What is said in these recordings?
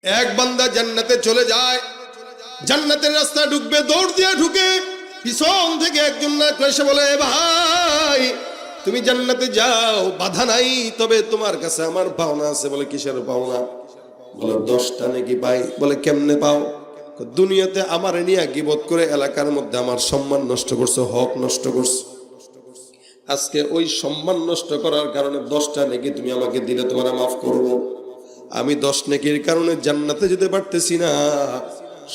এক বান্দা জান্নাতে চলে যায়, জান্নাতের রাস্তা ঢুকবে, দৌড় দিয়ে ঢুকে, পিছন থেকে একজন না এসে বলে, ভাই তুমি জান্নাতে যাও, বাধা নাই, তবে তোমার কাছে আমার পাওনা আছে। বলে কিসের পাওনা? বলে 10টা নাকি পাই। বলে কেমনে পাও? দুনিয়াতে আমার নিয়ে গীবত করে এলাকার মধ্যে আমার সম্মান নষ্ট করছো, হক নষ্ট করছো, আজকে ওই সম্মান নষ্ট করার কারণে 10টা নাকি তুমি আমাকে দিলে তোমার মাফ করবো। আমি 10 নেকির কারণে জান্নাতে যেতে পারতেছি না,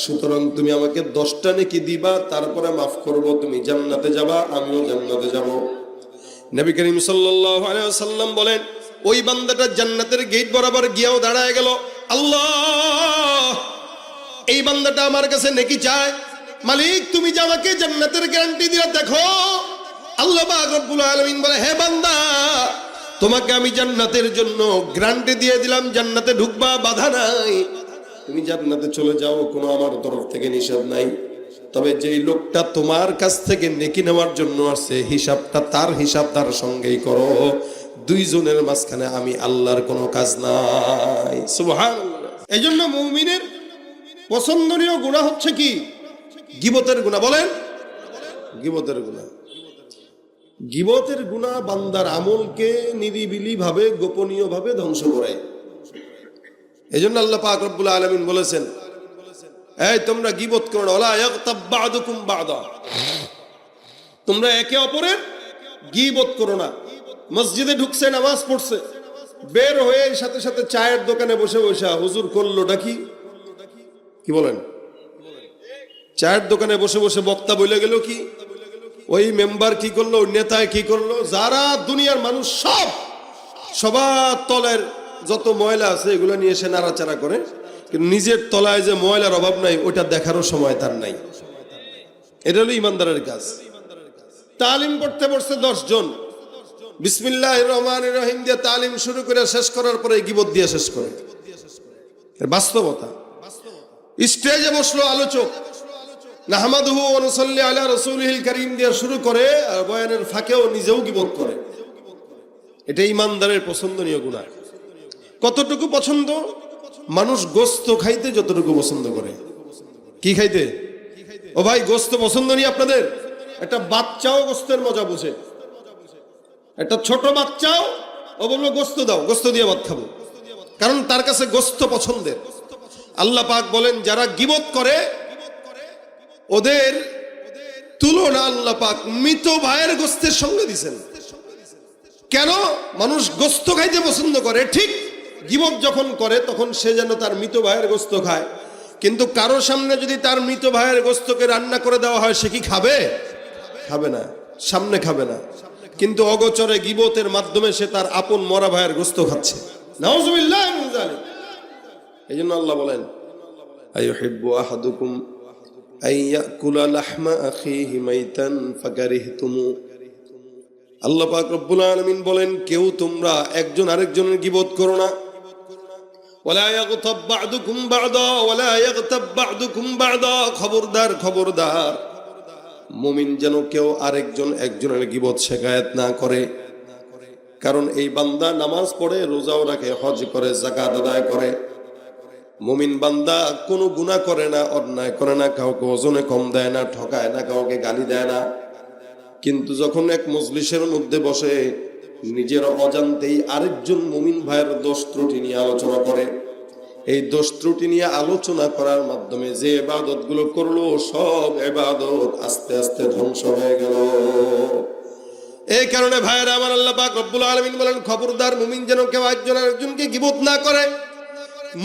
সুতরাং তুমি আমাকে 10টা নেকি দিবা, তারপরে মাফ করব, তুমি জান্নাতে যাবা, আমিও জান্নাতে যাব। নবী করিম সাল্লাল্লাহু আলাইহি ওয়াসাল্লাম বলেন, ওই বান্দাটা জান্নাতের গেট বরাবর গিয়েও দাঁড়ায় গেল। আল্লাহ, এই বান্দাটা আমার কাছে নেকি চায়, মালিক তুমি যে আমাকে জান্নাতের গ্যারান্টি দিয়ে দেখো। আল্লাহ পাক রব্বুল আলামিন বলে, হে বান্দা, তোমাকে আমি জান্নাতের জন্য গ্যারান্টি দিয়ে দিলাম, জান্নাতে ঢুকবা, বাধা নাই, তুমি জান্নাতে চলে যাও, কোনো আমার তরফ থেকে নিষেধ নাই। তবে যেই লোকটা তোমার কাছ থেকে নেকি নেওয়ার জন্য আসছে, হিসাবটা তার হিসাব তার সঙ্গেই করো, দুইজনের মাঝখানে আমি আল্লাহর কোনো কাজ নাই। সুবহানাল্লাহ। এই জন্য মুমিনের পছন্দনীয় গুনাহ হচ্ছে কি? গীবতের গুনাহ। বলেন, গীবতের গুনাহ। গীবতের গুনাহ বান্দার আমলকে নিরিবিলি ভাবে, গোপনীয় ভাবে ধ্বংস করে। এই জন্য আল্লাহ পাক রব্বুল আলামিন বলেছেন, এই তোমরা গীবত করো না, ওয়ালা ইয়াগতাব বা'দুকুম বা'দা, তোমরা একে অপরের গীবত করো না। মসজিদে ঢুকছে, নামাজ পড়ছে, বের হয়ে সাথে সাথে চায়ের দোকানে বসে বসে হুজুর করলোটা কি? কি বলেন? চায়ের দোকানে বসে বসে বক্তা বলে গেল কি? ওই মেম্বার কি করলো, ওই নেতায় কি করলো? যারা দুনিয়ার মানুষ সবার তলের যত ময়লা আছে এগুলো নিয়ে এসে নাড়াচাড়া করে, কিন্তু নিজের তলায় যে ময়লার অভাব নাই ওইটা দেখারও সময় তার নাই। এটা হলো ইমানদারের কাজ। তালিম করতে বসছে 10 জন, বিসমিল্লাহির রহমানির রহিম দিয়ে তালিম শুরু করে শেষ করার পরে গীবত দিয়ে শেষ করে। বাস্তবতা। স্টেজে বসলো আলোচক, নাহমাদুহু ওয়া নুসাল্লি আলা রাসূলিহিল কারীম দিয়ে শুরু করে, আর বয়ানের ফাঁকেও নিজেও গীবত করে। এটা ইমানদারের পছন্দনীয় গুনাহ। কতটুকু পছন্দ? মানুষ গোস্ত খাইতে যতটুকু পছন্দ করে। কি খাইতে? ও ভাই, গোস্ত পছন্দ নেই আপনাদের? একটা বাচ্চাও গোস্তের মজা বুঝে। একটা ছোট বাচ্চাও ও বললো গোস্ত দাও, গোস্ত দিয়ে ভাত খাবো, কারণ তার কাছে গোস্ত পছন্দের। আল্লাহ পাক বলেন, যারা গীবত করে ওদের তুলনা আল্লাহ পাক মৃত ভাইয়ের গোস্তের সঙ্গে দিছেন। কেন? মানুষ গোস্ত খাইতে পছন্দ করে, ঠিক গীবত যখন করে তখন সে যেন তার মৃত ভাইয়ের গোস্ত খায়, কিন্তু কারো সামনে যদি তার মৃত ভাইয়ের গোস্তকে রান্না করে দেওয়া হয়, সে কি খাবে? খাবে না, সামনে খাবে না, কিন্তু অগোচরে গীবতের মাধ্যমে সে তার আপন মরা ভাইয়ের গোস্ত খাচ্ছে। নাউযুবিল্লাহি মিন যালিক। এই জন্য আল্লাহ বলেন, আইয়ুহিব্বু আহাদুকুম আইয়াকুলা লাহমা আখিহি মাইতান ফাকারিহতুমু। আল্লাহ পাক রব্বুল আলামিন বলেন, কেউ তোমরা একজন আরেকজনের গীবত করো না। ওয়ালা ইয়াগতাব বা'দুকুম বা'দা ওয়ালা ইয়াগতাব বা'দুকুম বা'দা। খবরদার, খবরদার, মুমিন যেন কেউ আরেকজন একজনের গীবত শিকায়াত না করে। কারণ এই বান্দা নামাজ পড়ে, রোজাও রাখে, হজ করে, যাকাত আদায় করে। মুমিন বান্দা কোনো গুনাহ করে না, অন্যায় করে না, কাউকে ওজনে কম দেয় না, ঠকায় না, কাউকে গালি দেয় না। কিন্তু যখন এক মজলিসের মধ্যে বসে নিজের অজান্তেই আরেকজন মুমিন ভাইয়ের দোষ ত্রুটি নিয়ে আলোচনা করে, এই দোষ ত্রুটি নিয়ে আলোচনা করার মাধ্যমে যে ইবাদত গুলো করলো, সব ইবাদত আস্তে আস্তে ধ্বংস হয়ে গেল। এই কারণে ভাইয়েরা আমার, আল্লাহ পাক রব্বুল আলামিন বলেন, খবরদার, মুমিন যেন কেউ একজন আরেকজনকে গীবত না করে।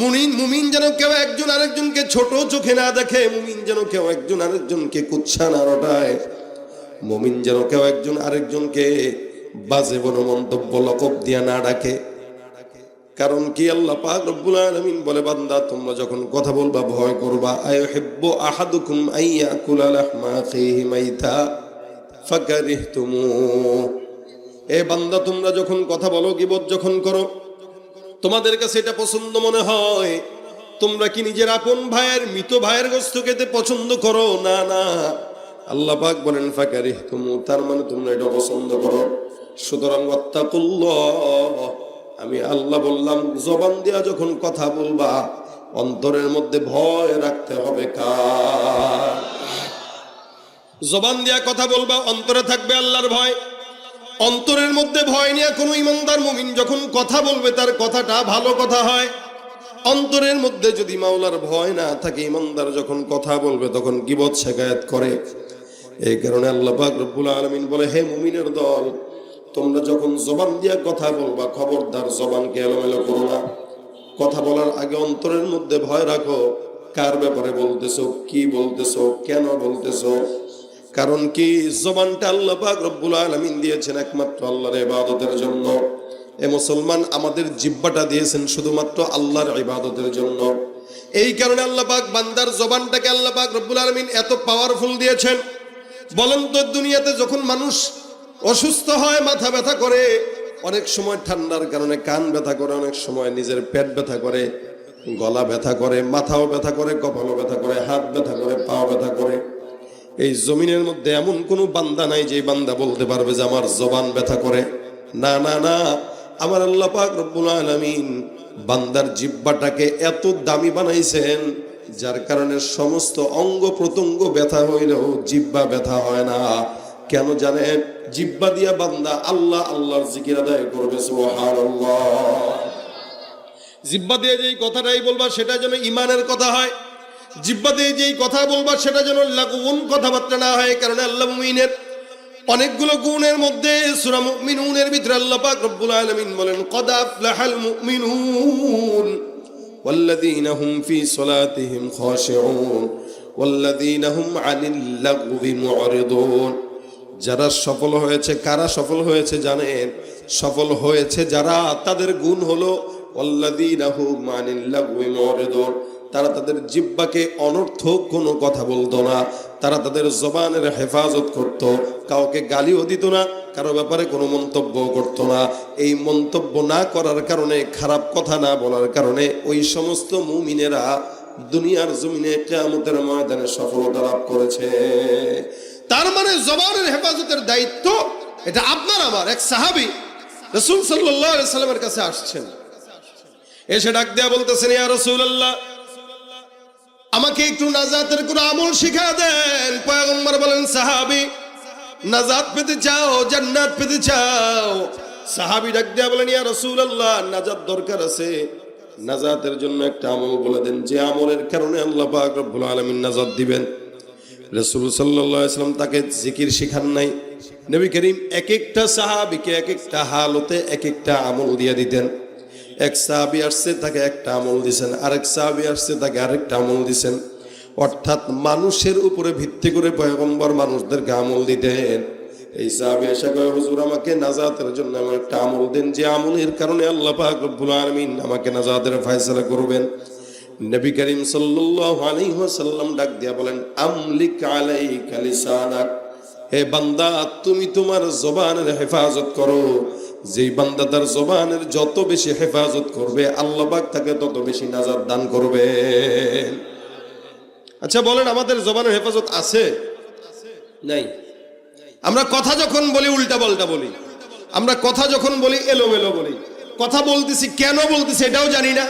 মুমিন যেন কেউ একজন আরেকজনকে ছোট চোখে না দেখে। মুমিন যেন কেউ একজন আরেকজনকে কুৎসা না রটায়। মুমিন যেন কেউ একজন আরেকজনকে বাজে বড় মন্তব্য লকব দিয়া না ডাকে। কারণ কি? আল্লাহ পাক রব্বুল আলামিন বলে, বান্দা তোমরা যখন কথা বলবা ভয় করবা। আইয়ুহিব্বু আহাদুকুম আইয়াকুলা লাহমা আখিহি মাইতা ফাকারিহতুমু। এ বান্দা, তোমরা যখন কথা বলো, গীবত যখন করো, তোমাদের কাছে এটা পছন্দ মনে হয়, তোমরা কি নিজের আপন ভাইয়ের, মৃত ভাইয়ের গোশত খেতে পছন্দ করো? না, না। আল্লাহ পাক বলেন ফাকারিহতুমু, তার মানে তোমরা এটা পছন্দ করো। সুতরাং ওয়াত্তাকুল্লাহ, আমি আল্লাহ বললাম, জবান দিয়া যখন কথা বলবা, অন্তরের মধ্যে ভয় রাখতে হবে কার? জবান দিয়া কথা বলবা, অন্তরে থাকবে আল্লাহর ভয়। অন্তরের মধ্যে ভয় নিয়ে কোনো ইমানদার মুমিন যখন কথা বলবে তার কথাটা ভালো কথা হয়। অন্তরের মধ্যে যদি মাওলার ভয় না থাকে, ইমানদার যখন কথা বলবে তখন গীবত শিকায়াত করে। এই কারণে আল্লাহ পাক রব্বুল আলামিন বলে, হে মুমিনের দল, তোমরা যখন জবান দিয়া কথা বলবা খবরদার জবানকে এলোমেলো করো না। কথা বলার আগে অন্তরের মধ্যে ভয় রাখো, কার ব্যাপারে বলতেছো, কি বলতেছো, কেন বলতেছো। কারণ কি, জবানটা আল্লাহ পাক রব্বুল আলামিন দিয়েছেন একমাত্র আল্লাহর ইবাদতের জন্য। এ মুসলমান, আমাদের জিহ্বাটা দিয়েছেন শুধুমাত্র আল্লাহর ইবাদতের জন্য। এই কারণে আল্লাহ পাক বান্দার জবানটাকে আল্লাহ পাক রব্বুল আলামিন এত পাওয়ারফুল দিয়েছেন। বলেন তো, দুনিয়াতে যখন মানুষ অসুস্থ হয়, মাথা ব্যথা করে, অনেক সময় ঠান্ডার কারণে কান ব্যথা করে, অনেক সময় নিজের পেট ব্যথা করে, গলা ব্যথা করে, মাথাও ব্যথা করে, কপালও ব্যথা করে, হাত ব্যথা করে, পাও ব্যথা করে। এই জমিনের মধ্যে এমন কোনো বান্দা নাই যে বান্দা বলতে পারবে যে আমার জবান ব্যথা করে। না না না, আমার আল্লাহ পাক রব্বুল আলামিন বান্দার জিহ্বাটাকে এত দামি বানাইছেন, যার কারণে সমস্ত অঙ্গ প্রত্যঙ্গ ব্যথা হইলেও জিহ্বা ব্যথা হয় না। কেন জানেন? জিহ্বা দিয়া বান্দা আল্লাহ আল্লাহর জিকির আদায় করবে। সুবহানাল্লাহ। জিহ্বা দিয়ে যেই কথাটাই বলবা সেটা যেন ইমানের কথা হয়। জিহ্বা দিয়ে যেই কথা বলবা সেটা যেন লাগুন কথাবার্তা না হয়। কারণ আল্লাহ মুমিনের অনেকগুলো গুণের মধ্যে সূরা মুমিনুনের ভিতরে আল্লাহ পাক রব্বুল আলামিন বলেন, কদ আফলাহাল মুমিনুন ওয়াল্লাযীনা হুম ফি সলাতিহিম খাশিউন ওয়াল্লাযীনা হুম আনিল লাগবি মুরিদুন। যারা সফল হয়েছে, কারা সফল হয়েছে জানেন? সফল হয়েছে যারা, তাদের গুণ হলো ওয়াল্লাযীনা হুম আনিল লাগবি মুরিদুন। তারা তাদের জিহ্বাকে অনর্থক কোনো কথা বলতো না, তারা তাদের জবানের হেফাজত করত, কাউকে গালিও দিত না, কারো ব্যাপারে কোনো মন্তব্য করতো না। এই মন্তব্য না করার কারণে, খারাপ কথা না বলার কারণে ওই সমস্ত মুমিনেরা দুনিয়ার জমিনে কিয়ামতের ময়দানে সফলতা লাভ করেছে। তার মানে জবানের হেফাজতের দায়িত্ব এটা আপনার আমার। এক সাহাবী রাসূল সাল্লাল্লাহু আলাইহি সাল্লামের কাছে আসছেন, এসে ডাক দেয়া বলতেছেন, ইয়া রাসূলুল্লাহ, আমাকে একটু নাজাতের কোনো আমল শিখা দেন। পয়গম্বর বলেন, সাহাবী, নাজাত পেতে চাও, জান্নাত পেতে চাও? সাহাবী ডাক দেয়া বলেন, ইয়া রাসূলুল্লাহ, নাজাত দরকার আছে, নাজাতের জন্য একটা আমল বলে দেন, যে আমলের কারণে আল্লাহ পাক রব্বুল আলামিন নাজাত দিবেন। রাসূল সাল্লাল্লাহু আলাইহি ওয়াসাল্লাম তাকে জিকির শিখান নাই। নবী করিম এক একটা সাহাবীকে এক একটা হালতে এক একটা আমল দিয়ে দিতেন। এক সাহাবী আসছে, তাকে একটা আমল দিয়েছেন, আরেক সাহাবী আসছে, তাকে আরেকটা আমল দিয়েছেন। অর্থাৎ মানুষের উপরে ভিত্তি করে পয়গম্বর মানুষদেরকে আমল দিতেন। এই সাহাবী এসে কয়, হুজুর, আমাকে নাজাতের জন্য আমার একটা আমল দেন, যে আমলের কারণে আল্লাহ পাক রব্বুল আলামিন আমাকে নাজাতের ফয়সালা করবেন। নবী করিম সাল্লাল্লাহু আলাইহি ওয়াসাল্লাম ডাক দিয়া বলেন, আমলিক আলাইকা লিসানাক। হে বান্দা, তুমি তোমার জবানের হেফাজত করো। যেই বান্দা তার জবানের যত বেশি হেফাজত করবে, আল্লাহ পাক তাকে তত বেশি নাজাত দান করবে। আচ্ছা বলেন, আমাদের জবানের হেফাজত আছে নাই? আমরা কথা যখন বলি উল্টা পাল্টা বলি, আমরা কথা যখন বলি এলোমেলো বলি, কথা বলতেছি কেন বলতেছি এটাও জানি না,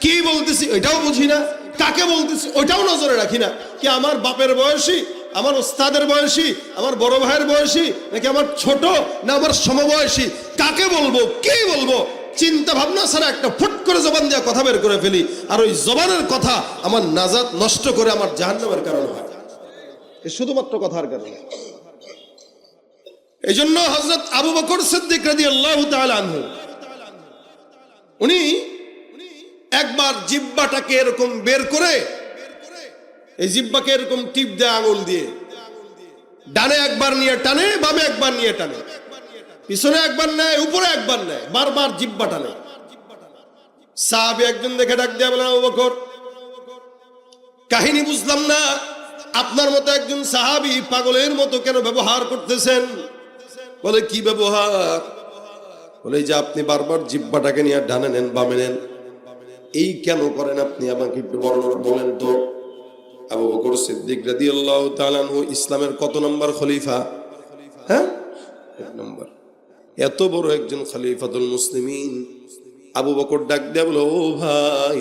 কি বলতেছি এটাও বুঝি না, কাকে বলতেছি ওইটাও নজরে রাখি না। কি আমার বাপের বয়সী, আমার ওস্তাদের বয়সী, আমার বড় ভাইয়ের বয়সী, নাকি আমার ছোট, না আমার সমবয়সী, কাকে বলবো, কি বলবো, চিন্তা ভাবনা ছাড়া একটা ফুট করে জবান দিয়ে কথা বের করে ফেলি। আর ওই জবানের কথা আমার নাজাত নষ্ট করে আমার জাহান্নামের কারণ হয়, শুধুমাত্র কথার কারণে। এই জন্য হযরত আবু বকর সিদ্দিক রাদিয়াল্লাহু তাআলা আনহু, উনি একবার জিহ্বাটাকে এরকম বের করে, এই জিহ্বাকে এরকম টিপ দেয় আঙুল দিয়ে, ডানে একবার নিয়ে টানে, বামে একবার নিয়ে টানে, পিছনে একবার নেয়, উপরে একবার নেয়, বারবার জিহ্বা টানে। সাহাবী একজন দেখে ডাক দেয়া বলেন, আবু বকর, কাহিনী বুঝলাম না, আপনার মতো একজন সাহাবী পাগলের মতো কেন ব্যবহার করতেছেন? বলে, কি ব্যবহার? বলে, যে আপনি বারবার জিহ্বাটাকে নিয়ে ডানে নেন, বামে নেন, এই কেন করেন আপনি? আমাকে একটু বর্ণনা বলেন তো। আবু বকর সিদ্দিক রাদিয়াল্লাহু তাআলা আনহু ইসলামের কত নম্বর খলিফা? হ্যাঁ, 1 নম্বর। এত বড় একজন খলিফাতুল মুসলিমিন। আবু বকর ডাক দেয়া বলে, ও ভাই,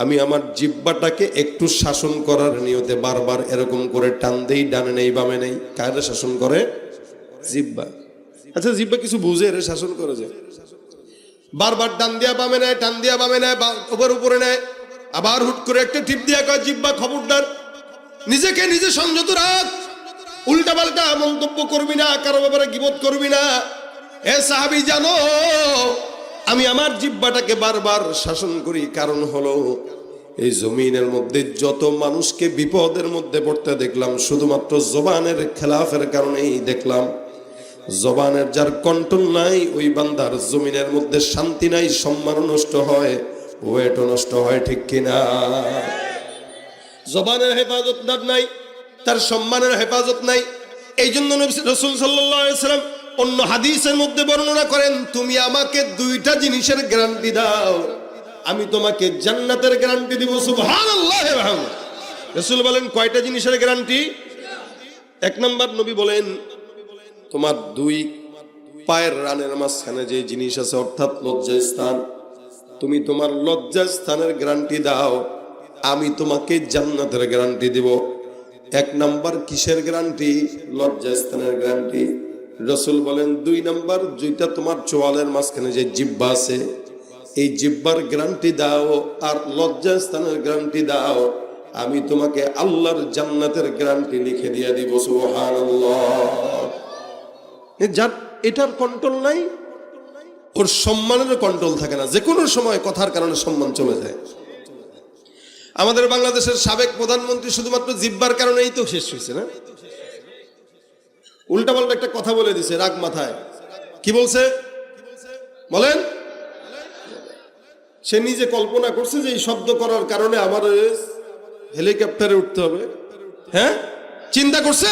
আমি আমার জিহ্বাটাকে একটু শাসন করার নিয়তে বারবার এরকম করে টান দেই, ডানে নেই বামে নেই। কারে শাসন করে? জিহ্বা। আচ্ছা, জিহ্বা কিছু বুঝে রে শাসন করে যে? বারবার টান দিয়া বামে নেয়, টান দিয়া বামে নেয়, উপরে নেয়, আবার হুট করে একটা টিপ দিয়া কয় জিহ্বা খবরদার, নিজেকে নিজে সংযত রাখ, উল্টাপাল্টা মন্তব্য করবি না, কারো ব্যাপারে গীবত করবি না। এ সাহাবী জানো, আমি আমার জিহ্বাটাকে বারবার শাসন করি, কারণ হলো এই জমিনের মধ্যে যত মানুষকে বিপদের মধ্যে পড়তে দেখলাম শুধুমাত্র জবানের খেলাফের কারণেই দেখলাম। জবানের যার কন্ট্রোল নাই, ওই বান্দার জমিনের মধ্যে শান্তি নাই, সম্মান নষ্ট হয়, ওয়েটও নষ্ট হয়, ঠিক কিনা? জবানের হেফাজত নাই, তার সম্মানের হেফাজত নাই। এই জন্য রাসূল সাল্লাল্লাহু আলাইহি ওয়াসাল্লাম অন্য হাদিসের মধ্যে বর্ণনা করেন, তুমি আমাকে দুইটা জিনিসের গ্যারান্টি দাও, আমি তোমাকে জান্নাতের গ্যারান্টি দিব। সুবহানাল্লাহ। রাসূল বলেন, কয়টা জিনিসের গ্যারান্টি? এক নাম্বার, নবী বলেন, তোমার দুই পায়ের রানের মাঝখানে যে জিনিস আছে, অর্থাৎ লজ্জাস্থান, তুমি তোমার লজ্জাস্থানের গ্যারান্টি দাও, আমি তোমাকে জান্নাতের গ্যারান্টি দিব। এক নাম্বার কিসের গ্যারান্টি? লজ্জাস্থানের গ্যারান্টি। রাসূল বলেন, দুই নাম্বার, যেটা তোমার চোয়ালের মাঝখানে যে জিহ্বা আছে, এই জিহ্বার গ্যারান্টি দাও আর লজ্জাস্থানের গ্যারান্টি দাও, আমি তোমাকে আল্লাহর জান্নাতের গ্যারান্টি লিখে দিয়ে দিব। সুবহানাল্লাহ। যার এটার কন্ট্রোল নাই, ওর সম্মানের কন্ট্রোল থাকে না, যে কোনো সময় কথার কারণে সম্মান চলে যায়। আমাদের বাংলাদেশের সাবেক প্রধানমন্ত্রী শুধুমাত্র জিহ্বার কারণেই তো শেষ হয়েছে না? উল্টাপাল্টা একটা কথা বলে দিছে রাগ মাথায়। কি বলছে বলেন? সে নিজে কল্পনা করছে যে এই শব্দ করার কারণে আমার হেলিকপ্টারে উঠতে হবে। হ্যাঁ, চিন্তা করছে?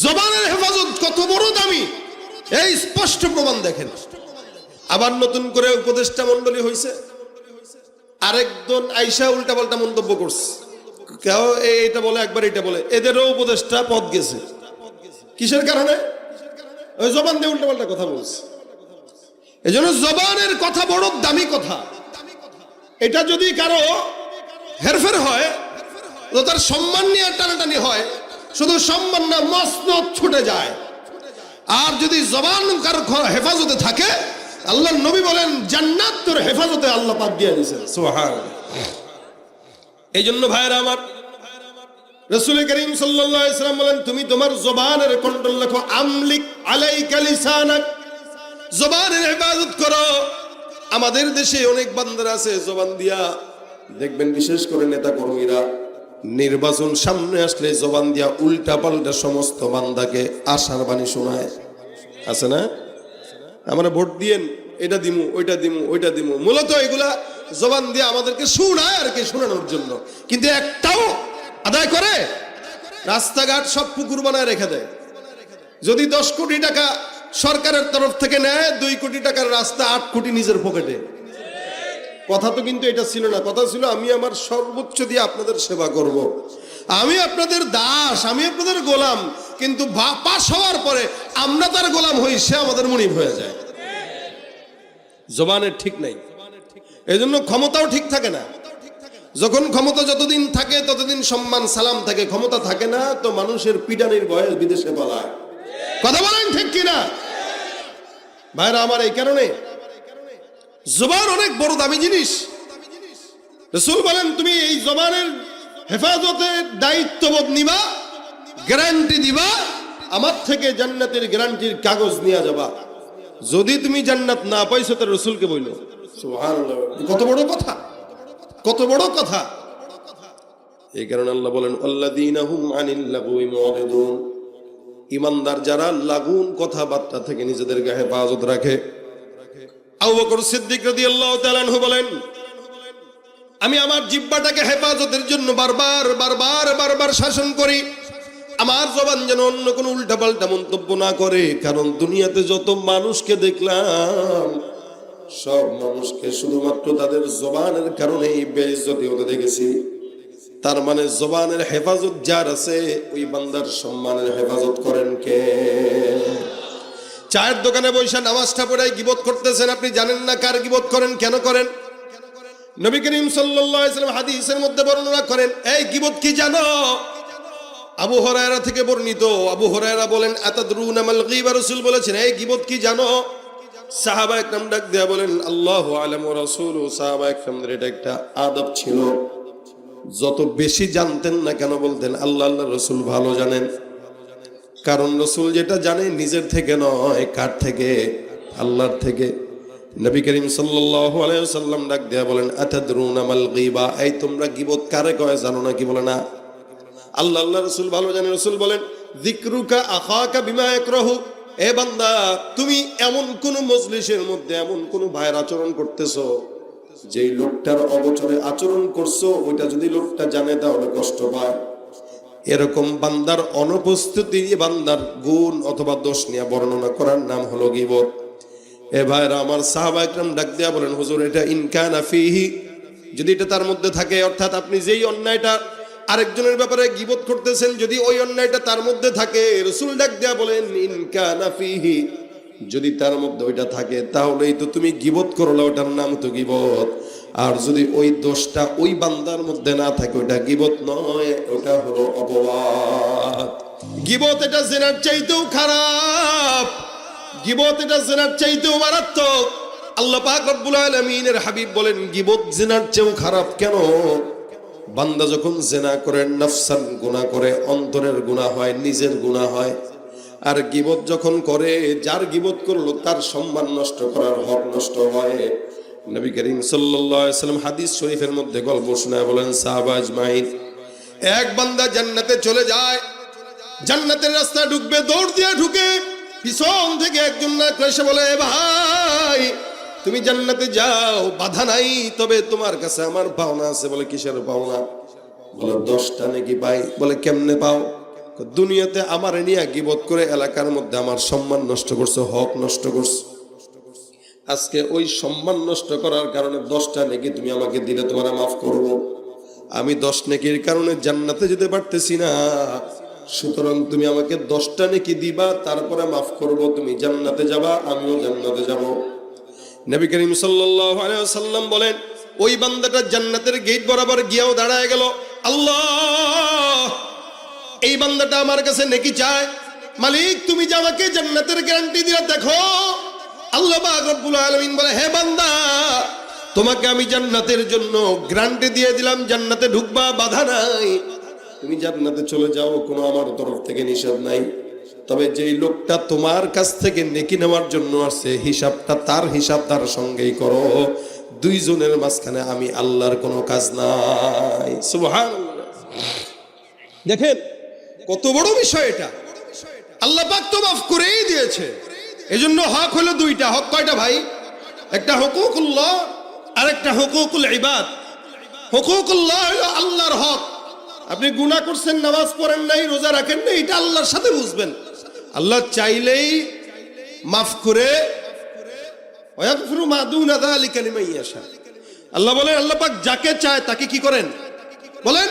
জবানের হেফাজত কত বড় দামি, এই স্পষ্ট প্রমাণ দেখেন। আবার নতুন করে উপদেষ্টা মন্ডলী হয়েছে, আরেকজন আইসা উল্টাপাল্টা মন্তব্য করছে, কেউ এইটা বলে, একবার এটা বলে, এদেরও উপদেষ্টা পদ গেছে। কিসের কারণে? ওই জবান দিয়ে উল্টাপাল্টা কথা বলছে। এই জন্য জবানের কথা বড় দামি কথা। এটা যদি কারো হেরফের হয়, তো তার সম্মান নিয়ে টানাটানি হয়, শুধু সম্মান না, মসনদ ছুটে যায়। আর যদি জবান কারো হেফাজতে থাকে, আল্লাহর নবী বলেন, জান্নাত তোর হেফাজতে আল্লাহ পাক দিয়ে দিয়েছেন। সুবহানাল্লাহ। এই জন্য ভাইরা আমার, রাসূল করিম সাল্লাল্লাহু আলাইহি ওয়াসাল্লাম বলেন, তুমি তোমার জবানের কন্ট্রোল রাখো। আমলিক আলাইকা লিসানাক, জবানের হেফাজত করো। আমাদের দেশে অনেক বান্দারা আছে জবান দিয়া, দেখবেন বিশেষ করে নেতা কর্মীরা নির্বাচন সামনে আসলে জবান দিয়া উল্টা পাল্টা সমস্ত বান্দাকে আশার বাণী শোনায়। আছে না? আমরা ভোট দিয়েন, এটা দিমু, ওইটা দিমু, ওইটা দিমু। মূলত এগুলা জবান দিয়ে আমাদেরকে শোনায় আর কি, শোনানোর জন্য, কিন্তু একটাও আদায় করে? রাস্তাঘাট সব পুকুর বানায় রেখে দেয়। যদি 10 কোটি টাকা সরকারের তরফ থেকে নেয়, 2 কোটি টাকার রাস্তা, 8 কোটি নিজের পকেটে। কথা তো কিন্তু এটা ছিল না, কথা ছিল আমি আমার সর্বোচ্চ দিয়ে আপনাদের সেবা করব, আমি আপনাদের দাস, আমি আপনাদের গোলাম। কিন্তু পাশ হওয়ার পরে আমরা তার গোলাম হই, সে আমাদের মুনিব হয়ে যায়। জবানের ঠিক নাই, এই জন্য ক্ষমতাও ঠিক থাকে না। যখন ক্ষমতা যতদিন থাকে ততদিন সম্মান সালাম থাকে, ক্ষমতা থাকে না তো মানুষের পিটানির ভয়ে বিদেশে পালায়। কথা বলেন ঠিক কিনা ভাইরা আমার? এই কারণে জবান অনেক বড় দামি জিনিস। রাসূল বলেন, তুমি এই জবানের হেফাজতের দায়িত্ববোধ নিবা, গ্যারান্টি দিবা, আমার থেকে জান্নাতের গ্যারান্টির কাগজ নিয়ে যাবা। যদি তুমি জান্নাত না পাইছো, তার রাসূলকে বইলো। সুবহানাল্লাহ। কত বড় কথা, কত বড় কথা। এই কারণে আল্লাহ বলেন, আল্লাযীনা হুম আনিল লাগwi মুরিদুন, ইমানদার যারা লাগুন কথাবার্তা থেকে নিজেদেরকে হেফাজত রাখে। আবু বকর সিদ্দিক রাদিয়াল্লাহু তাআলা আনহু বলেন, আমি আমার জিহ্বাটাকে হেফাজতের জন্য বারবার বারবার বারবার শাসন করি, আমার জবান যেন অন্য কোনো উল্টাপাল্টা মন্তব্য না করে। কারণ দুনিয়াতে যত মানুষকে দেখলাম, সব মানুষকে শুধুমাত্র তাদের জবানের কারণেই বেইজ্জতি হতে দেখেছি। তার মানে জবানের হেফাজত যার আছে, ওই বান্দার সম্মানের হেফাজত করেন কে? চায়ের দোকানে বসে নামাজটা পড়ে গীবত করতেছেন, আপনি জানেন না কার গীবত করেন, কেন করেন? নবী করিম সাল্লাল্লাহু আলাইহি ওয়াসাল্লাম হাদিসের মধ্যে বর্ণনা করেন, এই গীবত কি জানো? আবু হুরায়রা থেকে বর্ণিত, আবু হুরায়রা বলেন, আতাদরুনা মাল গীবা, রাসূল বলেছেন, এই গীবত কি জানো? সাহাবা একরাম ডাক দেয়া বলেন, আল্লাহু আ'লাম ওয়া রাসূলু। সাহাবা একরামদের এটা একটা আদব ছিল, যত বেশি জানতেন না কেন বলতেন আল্লাহর রাসূল ভালো জানেন। কারণ রাসূল যেটা জানে নিজের থেকে নয়, কার থেকে? আল্লাহর থেকে। নবী করিম সাল্লাল্লাহু আলাইহি ওয়াসাল্লাম ডাক দেয়া বলেন, আতাদরুনা মাল গীবা, এই তোমরা গীবত কারে কয় জানো না? কি বলে না? আল্লাহর রাসূল ভালো জানেন। রাসূল বলেন, যিকরুকা আখাকা বিমা ইয়াকরাহু, এ বান্দা তুমি এমন কোন মজলিসের মধ্যে এমন কোন ভাইয়ের আচরণ করতেছো, যেই লোকটার অগোচরে আচরণ করছো ওইটা যদি লোকটা জানে তাহলে কষ্ট পায়। এরকম বান্দার অনুপস্থিতি, বান্দার গুণ অথবা দোষ নিয়ে বর্ণনা করার নাম হলো গীবত। এ ভাইরা আমার, সাহাবা একরাম ডাক দেয়া বলেন, হুজুর এটা ইনকানা ফিহি, যদি এটা তার মধ্যে থাকে, অর্থাৎ আপনি যেই অন্যায়টা আরেকজনের ব্যাপারে গীবত করতেছেন, যদি ওই অন্যায়টা তার মধ্যে থাকে, রাসূল ডাক দেয়া বলেন, ইনকানা ফিহি, যদি তার মধ্যে ওইটা থাকে তাহলেই তো তুমি গীবত করলে, ওটার নাম তো গীবত। আর যদি ওই দোষটা ওই বান্দার মধ্যে না থাকে, ওটা গীবত নয়, ওটা হলো অপবাদ। গীবত এটা জিনার চাইতেও খারাপ, গীবত এটা জিনার চাইতেও মারাত্মক। আল্লাহ পাক রব্বুল আলামিনের হাবিব বলেন, গীবত জিনার চেয়েও খারাপ। কেন? বান্দা যখন জিনা করে, নফসান গুনাহ করে, অন্তরের গুনাহ হয়, নিজের গুনাহ হয়। আর গীবত যখন করে, যার গীবত করলো তার সম্মান নষ্ট করার হক নষ্ট হয়। নবী করিম সাল্লাল্লাহু আলাইহি ওয়াসাল্লাম হাদিস শরীফের মধ্যে গল্প শোনায় বলেন, সাহাবা আজমাইন, এক বান্দা জান্নাতে চলে যায়, জান্নাতের রাস্তা ঢুকবে, দৌড় দিয়ে ঢুকে, পিছন থেকে একজন না এসে বলে, ভাই তুমি জান্নাতে যাও, বাধা নাই, তবে তোমার কাছে আমার পাওনা আছে। বলে, কিসের পাওনা? বলে, 10টা নাকি পাই। বলে, কেমনে পাও? দুনিয়াতে আমার নিয়ে গীবত করে এলাকার মধ্যে আমার সম্মান নষ্ট করছো, হক নষ্ট করছো, আজকে ওই সম্মান নষ্ট করার কারণে 10টা নেকি তুমি আমাকে দিলে তোমার মাফ করবো। আমি 10 নেকির কারণে জান্নাতে যেতে পারতেছি না, সুতরাং তুমি আমাকে 10টা নেকি দিবা, তারপরে মাফ করব, তুমি জান্নাতে যাবা, আমিও জান্নাতে যাব। নবী করিম সাল্লাল্লাহু আলাইহি ওয়াসাল্লাম বলেন, ওই বান্দাটা জান্নাতের গেট বরাবর গিয়েও দাঁড়ায় গেল, আল্লাহ এই বান্দাটা আমার কাছে নেকি চায়, মালিক তুমি যে আমাকে জান্নাতের গ্যারান্টি দিয়ে দেখো। আল্লাহ পাক রব্বুল আলামিন বলে, হে বান্দা, তোমাকে আমি জান্নাতের জন্য গ্যারান্টি দিয়ে দিলাম, জান্নাতে ঢুকবা, বাধা নাই, তুমি জান্নাতে চলে যাও, কোনো আমার তরফ থেকে নিষেধ নাই। তবে যেই লোকটা তোমার কাছ থেকে নেকি নেওয়ার জন্য আসছে, হিসাবটা তার হিসাব তার সঙ্গেই করো, দুইজনের মাঝখানে আমি আল্লাহর কোনো কাজ নাই। সুবহানাল্লাহ। দেখেন কত বড় বিষয় এটা, আল্লাহ পাক তো মাফ করেই দিয়েছে। এজন্য হক হলো 2টা। হক কয়টা ভাই? একটা হুকুকুল্লাহ আর একটা হুকুকুল ইবাদ। হুকুকুল্লাহ হলো আল্লাহর হক। আপনি গুনাহ করছেন, নামাজ পড়েন নাই, রোজা রাখেন নাই, এটা আল্লাহর সাথে বুঝবেন। আল্লাহ চাইলেই মাফ করে, ওয়াগফিরু মা দুনা যালিকা লিমান ইয়াশা। আল্লাহ বলেন, আল্লাহ পাক যাকে চায় তাকে কি করেন? বলেন,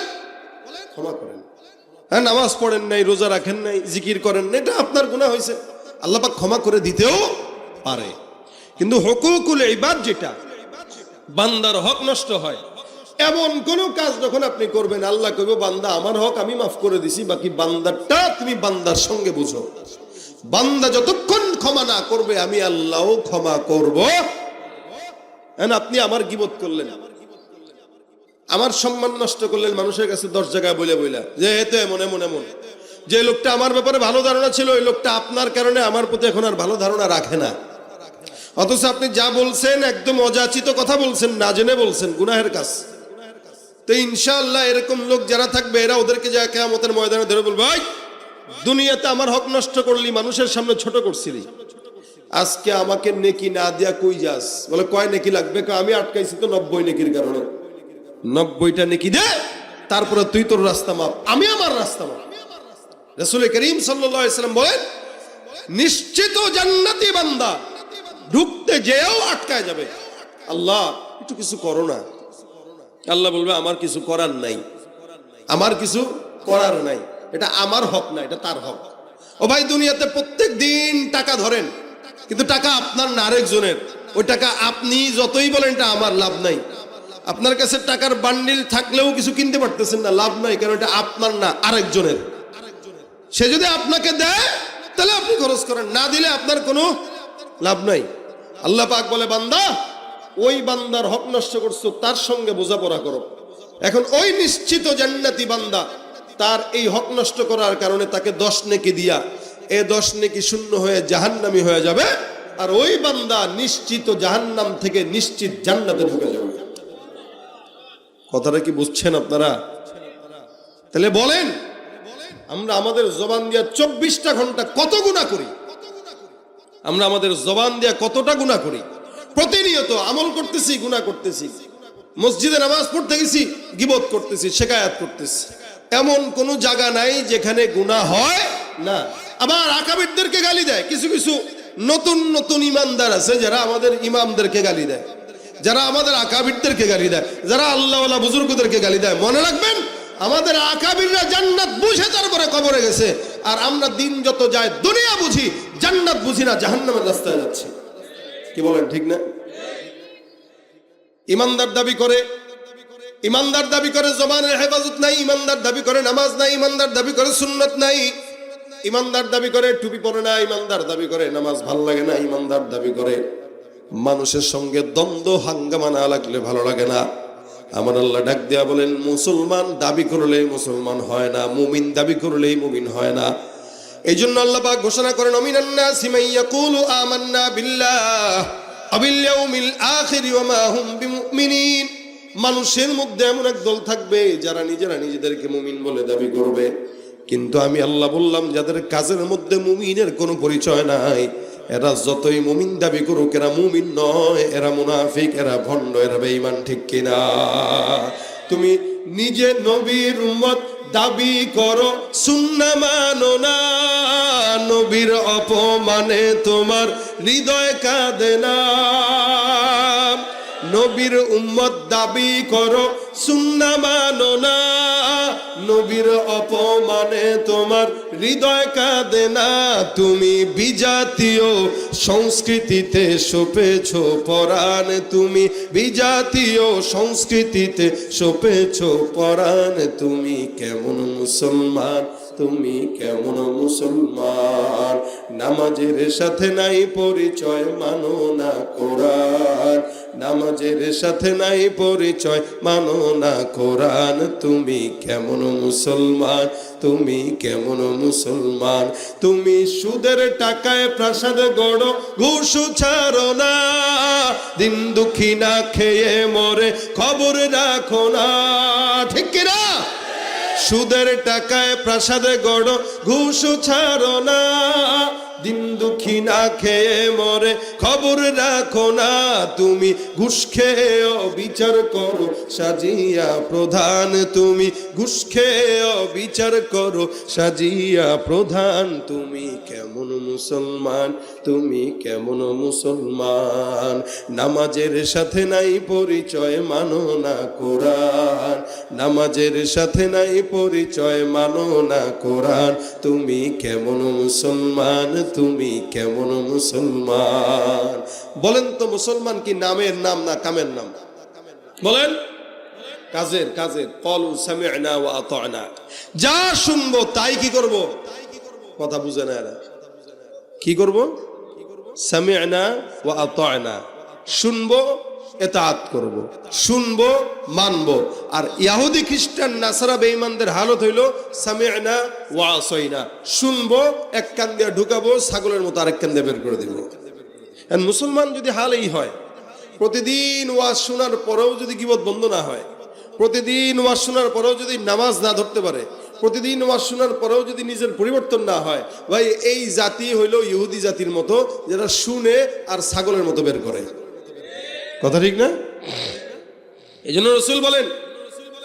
ক্ষমা করেন। হ্যাঁ, নামাজ পড়েন নাই, রোজা রাখেন নাই, জিকির করেন নাই, এটা আপনার গুনাহ হয়েছে, আল্লাহ পাক ক্ষমা করে দিতেও পারে। কিন্তু হুকুকুল ইবাদ, যেটা বান্দার হক নষ্ট হয়, এমন কোন কাজ যখন আপনি করবেন, আল্লাহ কইব, বান্দা আমার হক আমি মাফ করে দিছি, বাকি বান্দারটা তুমি বান্দার সঙ্গে বুঝো। বান্দা যতক্ষণ ক্ষমা না করবে, আমি আল্লাহও ক্ষমা করব। আপনি আমার গীবত করলেন, আমার সম্মান নষ্ট করলেন, মানুষের কাছে 10 জায়গায় বলে যে এতো এমন এমন এমন, যে লোকটা আমার ব্যাপারে ভালো ধারণা ছিল, ওই লোকটা আপনার কারণে আমার প্রতি এখন আর ভালো ধারণা রাখে না। অথচ আপনি যা বলছেন একদম অযাচিত কথা বলছেন, না জেনে বলছেন, গুনাহের কাজ। তো ইনশাআল্লাহ এরকম লোক যারা থাকবে, এরা ওদেরকে যা কিয়ামতের ময়দানে ধরে বলবে, ভাই দুনিয়াতে আমার হক নষ্ট করলি, মানুষের সামনে ছোট করছিলি, আজকে আমাকে নেকি না দিয়া কই যাস? বলে, কয় নেকি লাগবে? আমি আটকাইছি তো 90 নেকির কারণে। 90টা নেকি দে, তারপরে তুই তোর রাস্তা মাপ, আমি আমার রাস্তা মাপ। রাসূল করিম সাল্লাল্লাহু আলাইহি ওয়াসাল্লাম বলেন, নিশ্চিত জান্নাতি বান্দা ঢুকতে যেও আটকায় যাবে। আল্লাহ একটু কিছু করো না। আল্লাহ বলবে, আমার কিছু করার নাই, আমার কিছু করার নাই, এটা আমার হক না, এটা তার হক। ও ভাই, দুনিয়াতে প্রত্যেক দিন টাকা ধরেন, কিন্তু টাকা আপনার না, আরেকজনের। ওই টাকা আপনি যতই বলেন এটা আমার, লাভ নাই। আপনার কাছে টাকার বান্ডিল থাকলেও কিছু কিনতে পারতেছেন না, লাভ নাই, কারণ এটা আপনার না, আরেকজনের। সে যদি আপনাকে দেয় তাহলে আপনি খরচ করেন, না দিলে আপনার কোনো লাভ নাই। আল্লাহ পাক বলে, বান্দা ওই বান্দার হক নষ্ট করছো, তার সঙ্গে বোঝাপড়া করো। এখন ওই নিশ্চিত জান্নাতি বান্দা, তার এই হক নষ্ট করার কারণে তাকে 10 নেকি দিয়া এ 10 নেকি শূন্য হয়ে জাহান্নামী হয়ে যাবে, আর ওই বান্দা নিশ্চিত জাহান্নাম থেকে নিশ্চিত জান্নাতে ঢুকে যাবে। কথাটা কি বুঝছেন আপনারা? তাহলে বলেন, আমরা আমাদের জবান দিয়া 24টা ঘন্টা কত গুনাহ করি? আমরা আমাদের জবান দিয়া কতটা গুনাহ করি? প্রতিনিয়ত আমল করতেছি, গুনাহ করতেছি। মসজিদে নামাজ পড়তে গেছি, গীবত করতেছি, শিকায়াত করতেছি। এমন কোন জায়গা নাই যেখানে গুনাহ হয় না। আবার আকাবিরদেরকে গালি দেয়। কিছু কিছু নতুন নতুন ইমানদার আছে যারা আমাদের ইমামদেরকে গালি দেয়, যারা আমাদের আকাবিরদেরকে গালি দেয়, যারা আল্লাহওয়ালা বুজুর্গদেরকে গালি দেয়। মনে রাখবেন, আমাদের আকাবিররা জান্নাত বুঝে তারপরে কবরে গেছে, আর আমরা দিন যত যায় দুনিয়া বুঝি, জান্নাত বুঝি না, জাহান্নামের রাস্তায় যাচ্ছি। কি বলেন, ঠিক না? ইমানদার দাবি করে, ইমানদার দাবি করে জবানের হেফাজত নাই, ইমানদার দাবি করে নামাজ নাই, ইমানদার দাবি করে সুন্নত নাই, ইমানদার দাবি করে টুপি পরে না, ইমানদার দাবি করে নামাজ ভাল লাগে না, ইমানদার দাবি করে মানুষের সঙ্গে দ্বন্দ্ব হাঙ্গামা না লাগলে ভালো লাগে না। আমার আল্লাহ ডাক দেয়া বলেন, মুসলমান দাবি করলেই মুসলমান হয় না, মুমিন দাবি করলেই মুমিন হয় না। এই জন্য আল্লাহ পাক ঘোষণা করেন, মিনান নাসি মান ইয়াকুলু আমান্না বিল্লাহ ওয়া বিল ইয়াউমিল আখির ওয়া মা হুম বিমুমিনিন। মানুষের মধ্যে এমন এক দল থাকবে যারা নিজেরা নিজেদেরকে মুমিন বলে দাবি করবে, কিন্তু আমি আল্লাহ বললাম যাদের কাজের মধ্যে মুমিনের কোনো পরিচয় নাই, এরা যতই মুমিন দাবি করুক, এরা মুমিন নয়, এরা মুনাফিক, এরা ভণ্ড, এরা বেঈমান। ঠিক কিনা? তুমি নিজে নবীর উম্মত দাবি করো, সুন্নাহ মানো না, নবীর অপমানে তোমার হৃদয় কাঁদে না। নবীর উম্মত দাবি করো, সুন্নাহ মানো না, নবীর অপমানে তোমার হৃদয় কাঁদে না। তুমি বিজাতীয় সংস্কৃতিতে সপেছ পরাণ, তুমি বিজাতীয় সংস্কৃতিতে সপেছ পরাণ। তুমি কেমন মুসলমান, তুমি কেমন মুসলমান? নামাজের সাথে নাই পরিচয়, মানো না কোরআন। নামাজের সাথে নাই পরিচয়, মানো না কোরআন। তুমি কেমন মুসলমান, তুমি কেমন মুসলমান? তুমি সুদের টাকায় প্রাসাদ গড়ো, ঘুষ ছাড়ো না, দিন দুঃখী না খেয়ে মরে খবর রাখো না। ঠিক কিনা? সুদের টাকায় প্রাসাদে গড়ো, ঘুষ ছাড়ো না, দিন দুঃখী না খেয়ে মরে খবর রাখো না। তুমি ঘুষ খেয়ে বিচার করো সাজিয়া প্রধান, তুমি ঘুষ খেয়ে বিচার করো সাজিয়া প্রধান। তুমি কেমন মুসলমান, তুমি কেমন মুসলমান? নামাজের সাথে নাই পরিচয়, মানো না কোরআন। নামাজের সাথে নাই পরিচয়, মানো না কোরআন। তুমি কেমন মুসলমান, তুমি কেমন মুসলমান? বলেন তো, মুসলমান কি নামের নাম না কামের নাম? বলেন। কাজের, কাজের। ক্বালু সামি'না ওয়া আতা'না, যা শুনবো তাই কি করব? কথা বুঝে না এরা। কি করব? সামি'না ওয়া আতা'না, শুনবো এতাআত করব, শুনবো মানবো। আর ইহুদি খ্রিস্টান নাসারা বেঈমানদের হালত হইল সামি'না ওয়া আসাইনা, শুনবো এক কান দিয়ে ঢুকাবো, ছাগলের মতো আরেক কান দিয়ে বের করে দিব। আর মুসলমান যদি হাল এই হয়, প্রতিদিন ওয়াজ শোনার পরেও যদি গীবত বন্ধ না হয়, প্রতিদিন ওয়াজ শোনার পরেও যদি নামাজ না ধরতে পারে, প্রতিদিন ওয়াজ শোনার পরেও যদি নিজের পরিবর্তন না হয়, ভাই এই জাতি হইল ইহুদি জাতির মতো, যারা শুনে আর ছাগলের মতো বের করে। কথা ঠিক না? এই জন্য রাসূল বলেন,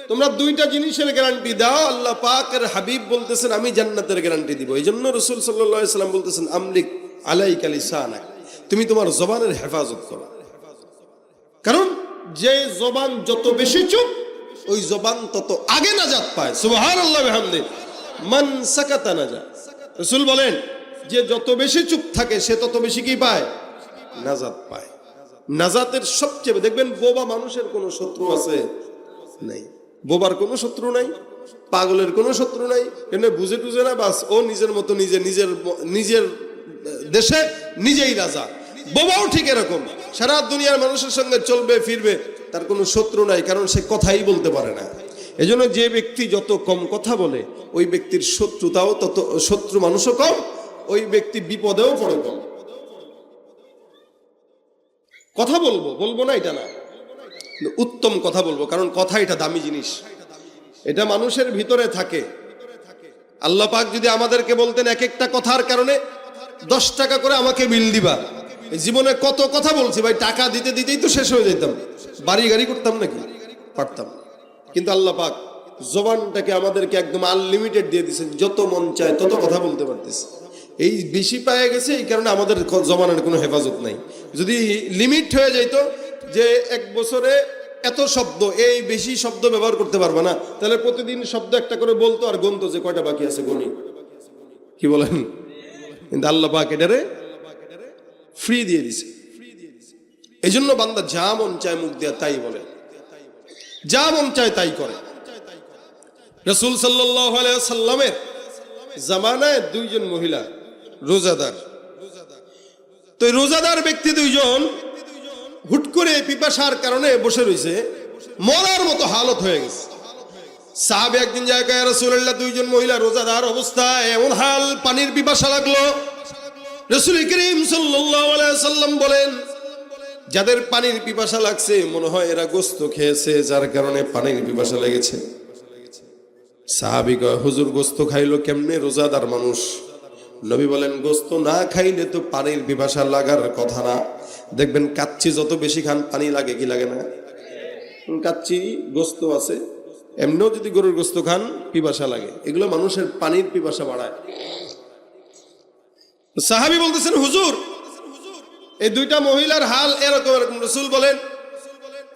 তোমরা দুইটা জিনিসের গ্যারান্টি দাও। আল্লাহ পাকের হাবিব বলতেছেন, আমি জান্নাতের গ্যারান্টি দিব। এই জন্য রাসূল সাল্লাল্লাহু আলাইহি ওয়াসাল্লাম বলতেছেন, আমলিক আলাইকা লিসানাক, তুমি তোমার জবানের হেফাজত করো। কারণ যে জবান যত বেশি চুপ, ওই জবান তত আগে নাজাত পায়। সুবহানাল্লাহ বিহামদি, মান সাকাতা নাজা। রাসূল বলেন, যে যত বেশি চুপ থাকে সে তত বেশি কি পায়? নাজাত পায়। নাজাতের সবচেয়ে দেখবেন বোবা মানুষের কোনো শত্রু আছে নাই, বোবার কোনো শত্রু নাই, পাগলের কোনো শত্রু নাই, এমনি বুঝে টুঝে না, বাস ও নিজের মতো নিজের দেশে নিজেই রাজা। বোবাও ঠিক এরকম, সারা দুনিয়ার মানুষের সঙ্গে চলবে ফিরবে, তার কোনো শত্রু নাই, কারণ সে কথাই বলতে পারে না। এজন্য যে ব্যক্তি যত কম কথা বলে ওই ব্যক্তির শত্রুতাও তত, শত্রু মানুষও কম, ওই ব্যক্তি বিপদেও পড়ে কম। কথা বলবো না এটা না, উত্তম কথা বলবো, কারণ কথা এটা দামি জিনিস, এটা মানুষের ভিতরে থাকে। আল্লাহ পাক যদি আমাদেরকে বলতেন এক একটা কথার কারণে 10 টাকা করে আমাকে বিল দিবা, জীবনে কত কথা বলছি ভাই, টাকা দিতে দিতেই তো শেষ হয়ে যেতাম, বাড়ি গাড়ি করতাম নাকি, পারতাম। কিন্তু আল্লাহ পাক জবানটাকে আমাদেরকে একদম আনলিমিটেড দিয়ে দিয়েছেন, যত মন চায় তত কথা বলতে পারতেছে। এই বেশি পায়ে গেছে, এই কারণে আমাদের জবানের কোনো হেফাজত নাই। যদি লিমিট হয়ে যাইতো যে 1 বছরে এত শব্দ, এই বেশি শব্দ ব্যবহার করতে পারবে না, তাহলে প্রতিদিন শব্দ একটা করে বলতো আর গুনতো যে কয়টা বাকি আছে গুনি, কি বলেন? কিন্তু আল্লাহ পাক এটারে ফ্রি দিয়ে দিছে। এই জন্য বান্দা যা মন চায় মুখ দিয়ে তাই বলে, যা মন চায় তাই করে। রাসূল সাল্লাল্লাহু আলাইহি ওয়াসাল্লামের জামানায় 2 জন মহিলা রোজাদার, তো রোজাদার ব্যক্তি 2 জন হুট করে পিপাসার কারণে বসে রয়েছে, মরার মতো হালত হয়ে গেছে। সাহাবী একদিন যায়, ইয়া রাসূলুল্লাহ 2 জন মহিলা রোজাদার অবস্থায় এমন হাল, পানির পিপাসা লাগলো। রাসূল করিম সাল্লাল্লাহু আলাইহি ওয়াসাল্লাম বলেন, যাদের পানির পিপাসা লাগছে মনে হয় এরা গোশত খেয়েছে, যার কারণে পানির পিপাসা লেগেছে। সাহাবী কয়, হুজুর গোশত খাইলো কেমনে? রোজাদার মানুষ। নবী বলেন, গোশত না খাইলে তো পানির পিপাসা লাগার কথা না। দেখবেন কাচ্চি যত বেশি খান পানি লাগে কি লাগে না? কাচ্চি গোশত আছে, এমনিও যদি গরুর গোশত খান পিপাসা লাগে, এগুলো মানুষের পানির পিপাসা বাড়ায়। সাহাবী বলতেছেন, হুজুর এই 2টা মহিলার হাল এরকম এরকম। রাসূল বলেন,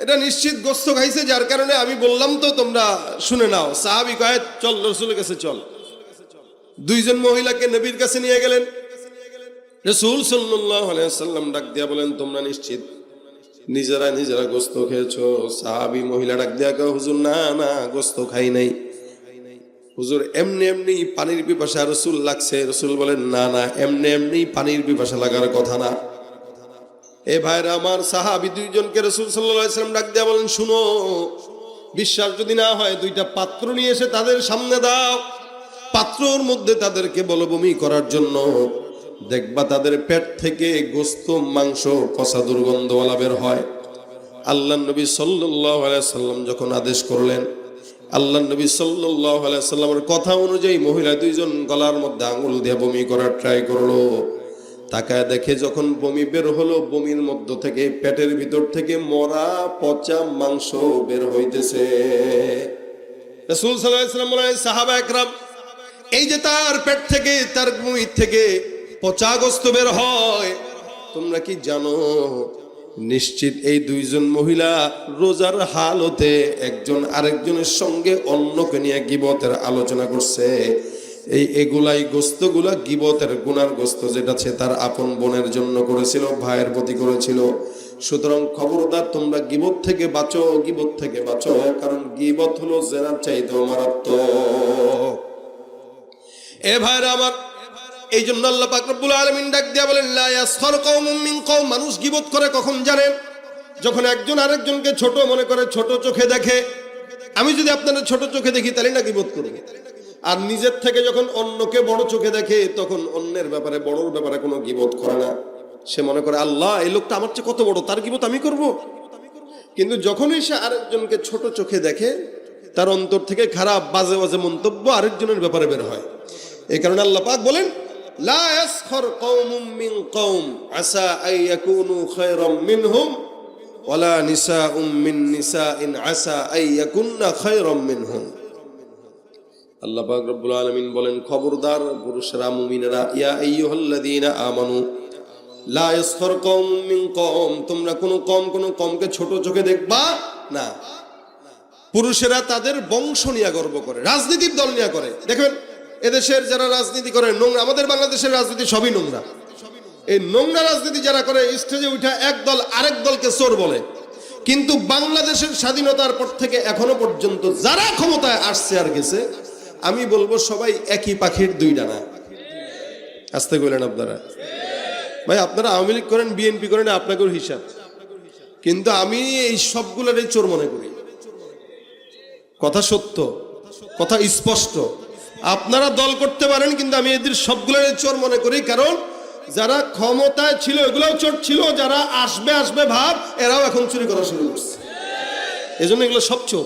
এটা নিশ্চিত গোশত খাইছে, যার কারণে আমি বললাম তো তোমরা শুনে নাও। সাহাবী কয়, চল রাসূলের কাছে চল। 2 জন মহিলাকে নবীর কাছে নিয়ে গেলেন। রাসূল সাল্লাল্লাহু আলাইহি ওয়াসাল্লাম ডাক দিয়া বলেন, তোমরা নিশ্চিত নিজেরা গোশত খেয়েছো? সাহাবী মহিলা ডাক দিয়া কয়, হুজুর না না, গোশত খাই নাই। হুজুর এমনি পানির পিপাসা রাসূল লাগছে। রাসূল বলেন, না না, এমনি পানির পিপাসা লাগার কথা না। এ ভাইরা আমার, সাহাবী 2 জনকে রাসূল সাল্লাল্লাহু আলাইহি ওয়াসাল্লাম ডাক দিয়া বলেন, শুনো, বিশ্বাস যদি না হয় 2টা পাত্র নিয়ে এসে তাদের সামনে দাও, পাত্রর মধ্যে তাদেরকে বলো বমি করার জন্য। দেখবা তাদের পেট থেকে গোশত মাংস পচা দুর্গন্ধওয়ালা বের হয়। আল্লাহর নবী সাল্লাল্লাহু আলাইহি ওয়াসাল্লাম যখন আদেশ করলেন, আল্লাহর নবী সাল্লাল্লাহু আলাইহি ওয়াসাল্লামের কথা অনুযায়ী মহিলা 2 জন গলার মধ্যে আঙুল দিয়ে বমি করার ট্রাই করলো। তাকায় দেখে যখন বমি বের হলো, বমির মধ্য থেকে, পেটের ভিতর থেকে মরা পচা মাংস বের হইতেছে। রাসূল সাল্লাল্লাহু আলাইহি ওয়াসাল্লাম বলেন, সাহাবা একরাম, এই যে তার পেট থেকে, তার বমি থেকে পচা গোশত বের হয়, তোমরা কি জানো নিশ্চিত এই 2 জন মহিলা রোজার হালতে একজন আরেকজনের সঙ্গে অন্যকে নিয়ে গীবতের আলোচনা করছে। এগুলাই গোশতগুলা গীবতের গুনার গোশত, যেটা সে তার আপন বোনের জন্য করেছিল, ভাইয়ের প্রতি করেছিল। সুতরাং খবরদার, তোমরা গীবত থেকে বাঁচো, গীবত থেকে বাঁচো, কারণ গীবত হলো জেনার চাইতেও মারাত্মক। এ ভাইরা আমার, এই জন্য আল্লাহ পাক রব্বুল আলামিন ডাক দিয়া বলেন, লা ইয়াসখার কওমুম মিন কওম। মানুষ গীবত করে কখন জানেন? যখন একজন আরেকজনকে ছোট মনে করে, ছোট চোখে দেখে। আমি যদি আপনাদের ছোট চোখে দেখি তাহলে না গীবত করব। আর নিজের থেকে যখন অন্যকে বড় চোখে দেখে, তখন অন্যের ব্যাপারে, বড়র ব্যাপারে কোনো গীবত করে না। সে মনে করে, আল্লাহ, এই লোকটা আমার চেয়ে কত বড়, তার গীবত আমি করব। কিন্তু যখনই সে আরেকজনকে ছোট চোখে দেখে, তার অন্তর থেকে খারাপ বাজে বাজে মন্তব্য আরেকজনের ব্যাপারে বের হয়। এই কারণে আল্লাহ পাক বলেন, লা ইয়াসখার কওমুম মিন কওম আসা আন ইয়াকুনু খায়রাম মিনহুম ওয়ালা নিসাউম মিন নিসাইন আসা আন ইয়াকুননা খায়রাম মিনহুম। আল্লাহ পাক রব্বুল আলামিন বলেন, খবরদার পুরুষরা, মুমিনেরা, ইয়া আইয়ুহাল্লাযীনা আমানু লা ইয়াসখার কওমুম মিন কওম, তোমরা কোনো কমকে ছোট চোখে দেখবা না। পুরুষেরা তাদের বংশ নিয়ে গর্ব করে, রাজনীতির দল নিয়ে করে। দেখবেন এদেশের যারা রাজনীতি করে নোংরা, আমাদের বাংলাদেশের রাজনীতি সবই নোংরা। এই নোংরা রাজনীতি যারা করে, স্টেজে উঠে এক দল আরেক দলকে চোর বলে। কিন্তু বাংলাদেশের স্বাধীনতার পর থেকে এখনো পর্যন্ত যারা ক্ষমতায় আসছে আর গেছে, আমি বলবো সবাই একই পাখির দুই ডানা। আসতে বললেন আপনারা? ভাই আপনারা আওয়ামী লীগ করেন, বিএনপি করেন, আপনাকেও হিসাব, কিন্তু আমি এই সবগুলোরই চোর মনে করি। কথা সত্য, কথা স্পষ্ট। আপনারা দল করতে পারেন, কিন্তু আমি এদের সবগুলোরই চোর মনে করি। কারণ যারা ক্ষমতায় ছিল এগুলোও চোর ছিল, যারা আসবে আসবে ভাব এরাও এখন চুরি করা শুরু করছে। এজন্য এগুলো সব চোর।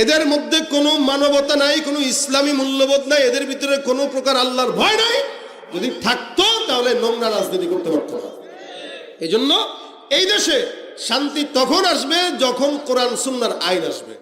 এদের মধ্যে কোনো মানবতা নাই, কোনো ইসলামী মূল্যবোধ নাই, এদের ভিতরে কোনো প্রকার আল্লাহর ভয় নাই। যদি থাকতো তাহলে নোংরা রাজনীতি করতে পারতো না। এই জন্য এই দেশে শান্তি তখন আসবে যখন কোরআন সুন্নাহর আইন আসবে।